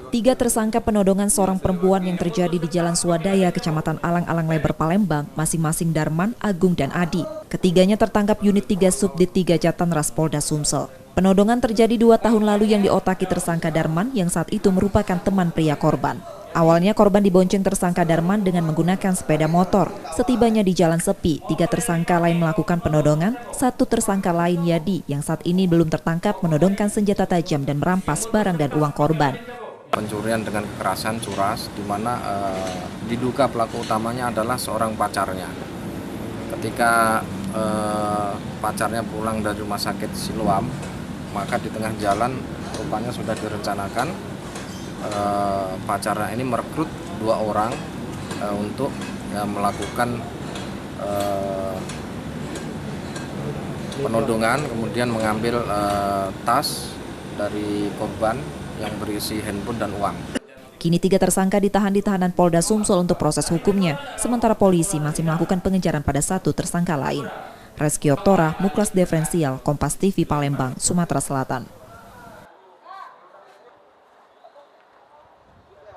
Tiga tersangka penodongan seorang perempuan yang terjadi di Jalan Swadaya, Kecamatan Alang-Alang Lebar, Palembang, masing-masing Darman, Agung, dan Adi. Ketiganya tertangkap unit 3 Subdit 3 Jatanras Polda Sumsel. Penodongan terjadi 2 tahun lalu yang diotaki tersangka Darman yang saat itu merupakan teman pria korban. Awalnya korban dibonceng tersangka Darman dengan menggunakan sepeda motor. Setibanya di jalan sepi, 3 tersangka lain melakukan penodongan, 1 tersangka lain Yadi yang saat ini belum tertangkap menodongkan senjata tajam dan merampas barang dan uang korban. Pencurian dengan kekerasan curas, di mana diduga pelaku utamanya adalah seorang pacarnya. Ketika pacarnya pulang dari rumah sakit Siloam, maka di tengah jalan rupanya sudah direncanakan pacarnya ini merekrut 2 orang untuk melakukan penodongan, kemudian mengambil tas dari korban yang berisi handphone dan uang. Kini 3 tersangka ditahan di tahanan Polda Sumsel untuk proses hukumnya, sementara polisi masih melakukan pengejaran pada 1 tersangka lain. Reski Oktora, Muklas Diferensial, Kompas TV, Palembang, Sumatera Selatan.